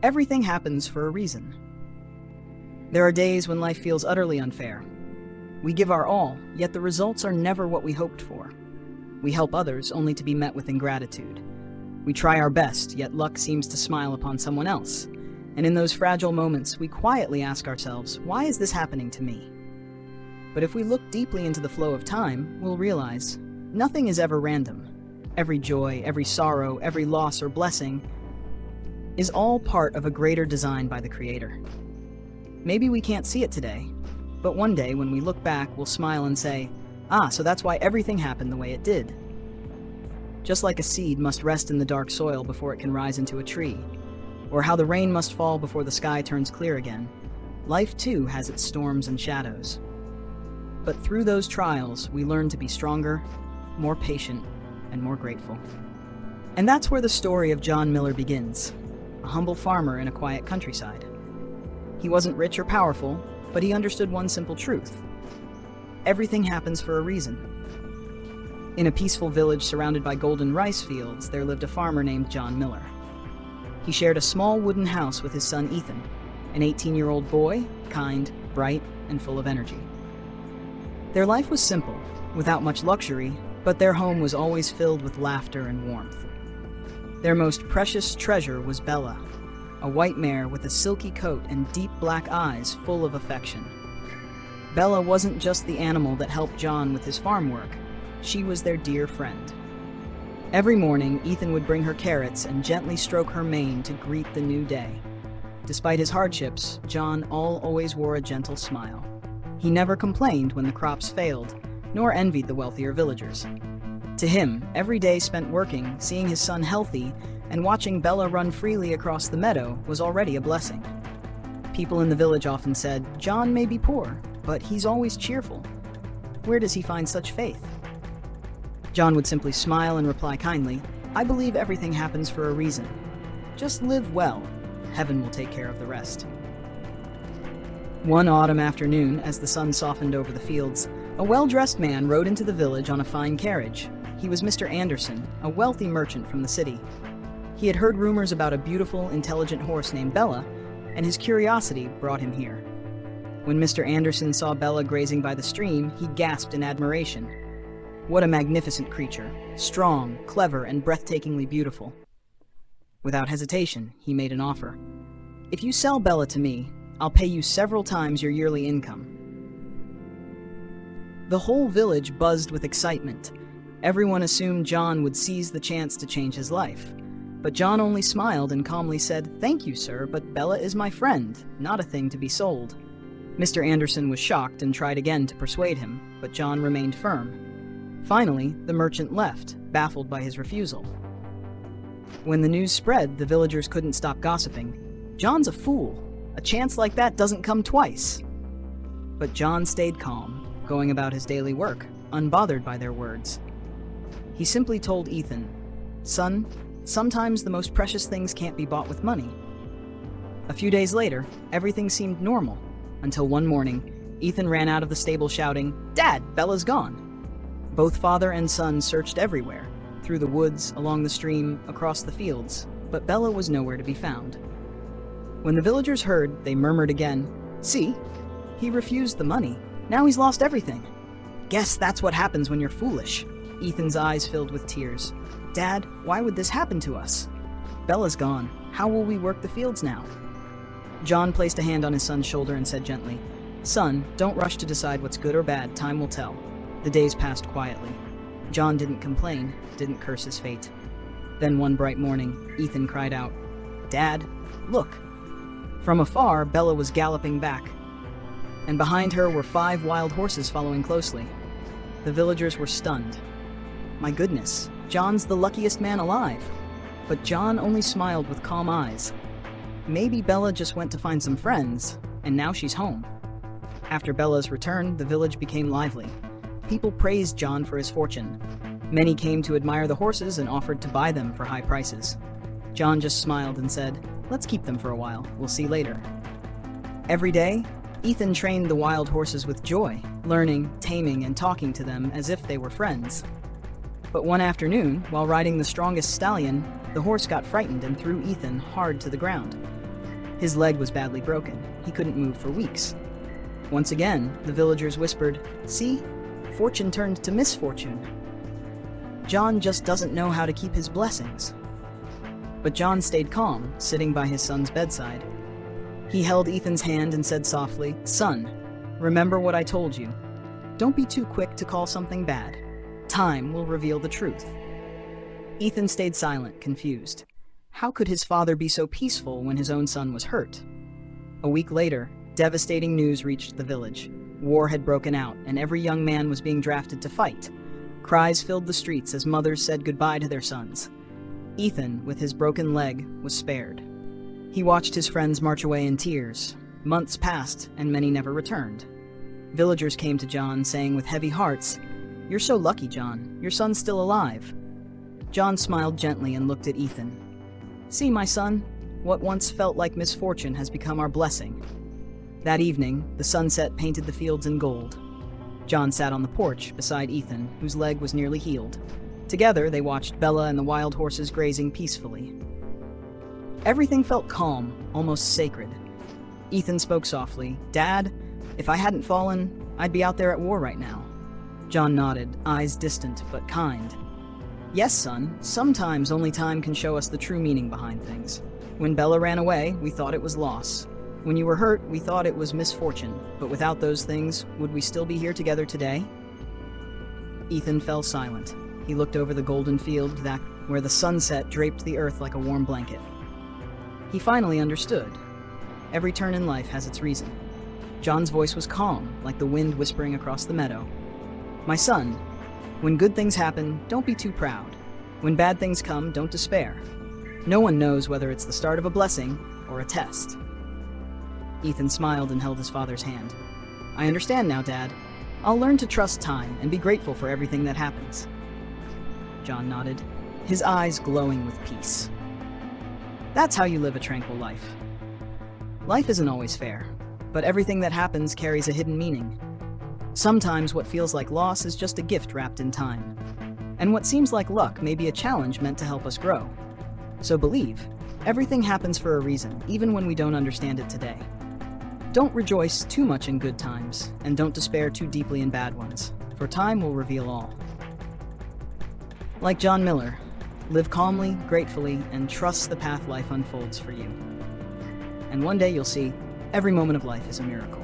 Everything happens for a reason. There are days when life feels utterly unfair. We give our all, yet the results are never what we hoped for. We help others only to be met with ingratitude. We try our best, yet luck seems to smile upon someone else. And in those fragile moments, we quietly ask ourselves, why is this happening to me? But if we look deeply into the flow of time, we'll realize nothing is ever random. Every joy, every sorrow, every loss or blessing is all part of a greater design by the Creator. Maybe we can't see it today, but one day when we look back, we'll smile and say, so that's why everything happened the way it did. Just like a seed must rest in the dark soil before it can rise into a tree, or how the rain must fall before the sky turns clear again, life too has its storms and shadows. But through those trials, we learn to be stronger, more patient, and more grateful. And that's where the story of John Miller begins, a humble farmer in a quiet countryside. He wasn't rich or powerful, but he understood one simple truth. Everything happens for a reason. In a peaceful village surrounded by golden rice fields, there lived a farmer named John Miller. He shared a small wooden house with his son Ethan, an 18-year-old boy, kind, bright, and full of energy. Their life was simple, without much luxury, but their home was always filled with laughter and warmth. Their most precious treasure was Bella, a white mare with a silky coat and deep black eyes full of affection. Bella wasn't just the animal that helped John with his farm work. She was their dear friend. Every morning, Ethan would bring her carrots and gently stroke her mane to greet the new day. Despite his hardships, John always wore a gentle smile. He never complained when the crops failed, nor envied the wealthier villagers. To him, every day spent working, seeing his son healthy, and watching Bella run freely across the meadow was already a blessing. People in the village often said, "John may be poor, but he's always cheerful. Where does he find such faith?" John would simply smile and reply kindly, "I believe everything happens for a reason. Just live well. Heaven will take care of the rest." One autumn afternoon, as the sun softened over the fields, a well-dressed man rode into the village on a fine carriage. He was Mr. Anderson, a wealthy merchant from the city. He had heard rumors about a beautiful, intelligent horse named Bella, and his curiosity brought him here. When Mr. Anderson saw Bella grazing by the stream, he gasped in admiration. What a magnificent creature, strong, clever, and breathtakingly beautiful. Without hesitation, he made an offer. "If you sell Bella to me, I'll pay you several times your yearly income." The whole village buzzed with excitement. Everyone assumed John would seize the chance to change his life. But John only smiled and calmly said, "Thank you, sir, but Bella is my friend, not a thing to be sold." Mr. Anderson was shocked and tried again to persuade him, but John remained firm. Finally, the merchant left, baffled by his refusal. When the news spread, the villagers couldn't stop gossiping. "John's a fool. A chance like that doesn't come twice." But John stayed calm, going about his daily work, unbothered by their words. He simply told Ethan, "Son, sometimes the most precious things can't be bought with money." A few days later, everything seemed normal, until one morning, Ethan ran out of the stable shouting, "Dad, Bella's gone." Both father and son searched everywhere, through the woods, along the stream, across the fields, but Bella was nowhere to be found. When the villagers heard, they murmured again, "See, he refused the money. Now he's lost everything." "Guess that's what happens when you're foolish." Ethan's eyes filled with tears. "Dad, why would this happen to us? Bella's gone. How will we work the fields now?" John placed a hand on his son's shoulder and said gently, "Son, don't rush to decide what's good or bad. Time will tell." The days passed quietly. John didn't complain, didn't curse his fate. Then one bright morning, Ethan cried out, "Dad, look!" From afar, Bella was galloping back, and behind her were 5 wild horses following closely. The villagers were stunned. My goodness, John's the luckiest man alive. But John only smiled with calm eyes. Maybe Bella just went to find some friends, and now she's home. After Bella's return, the village became lively. People praised John for his fortune. Many came to admire the horses and offered to buy them for high prices. John just smiled and said, "Let's keep them for a while. We'll see later." Every day, Ethan trained the wild horses with joy, learning, taming, and talking to them as if they were friends. But one afternoon, while riding the strongest stallion, the horse got frightened and threw Ethan hard to the ground. His leg was badly broken. He couldn't move for weeks. Once again, the villagers whispered, "See? Fortune turned to misfortune. John just doesn't know how to keep his blessings." But John stayed calm, sitting by his son's bedside. He held Ethan's hand and said softly, "Son, remember what I told you. Don't be too quick to call something bad. Time will reveal the truth." Ethan stayed silent, confused. How could his father be so peaceful when his own son was hurt? A week later, devastating news reached the village. War had broken out, and every young man was being drafted to fight. Cries filled the streets as mothers said goodbye to their sons. Ethan, with his broken leg, was spared. He watched his friends march away in tears. Months passed, and many never returned. Villagers came to John, saying with heavy hearts, "You're so lucky, John. Your son's still alive." John smiled gently and looked at Ethan. "See, my son, what once felt like misfortune has become our blessing." That evening, the sunset painted the fields in gold. John sat on the porch beside Ethan, whose leg was nearly healed. Together, they watched Bella and the wild horses grazing peacefully. Everything felt calm, almost sacred. Ethan spoke softly, "Dad, if I hadn't fallen, I'd be out there at war right now." John nodded, eyes distant but kind. "Yes, son, sometimes only time can show us the true meaning behind things. When Bella ran away, we thought it was loss. When you were hurt, we thought it was misfortune. But without those things, would we still be here together today?" Ethan fell silent. He looked over the golden field where the sunset draped the earth like a warm blanket. He finally understood. Every turn in life has its reason. John's voice was calm, like the wind whispering across the meadow. "My son, when good things happen, don't be too proud. When bad things come, don't despair. No one knows whether it's the start of a blessing or a test." Ethan smiled and held his father's hand. "I understand now, Dad. I'll learn to trust time and be grateful for everything that happens." John nodded, his eyes glowing with peace. That's how you live a tranquil life. Life isn't always fair, but everything that happens carries a hidden meaning. Sometimes what feels like loss is just a gift wrapped in time. And what seems like luck may be a challenge meant to help us grow. So believe, everything happens for a reason, even when we don't understand it today. Don't rejoice too much in good times, and don't despair too deeply in bad ones, for time will reveal all. Like John Miller, live calmly, gratefully, and trust the path life unfolds for you. And one day you'll see, every moment of life is a miracle.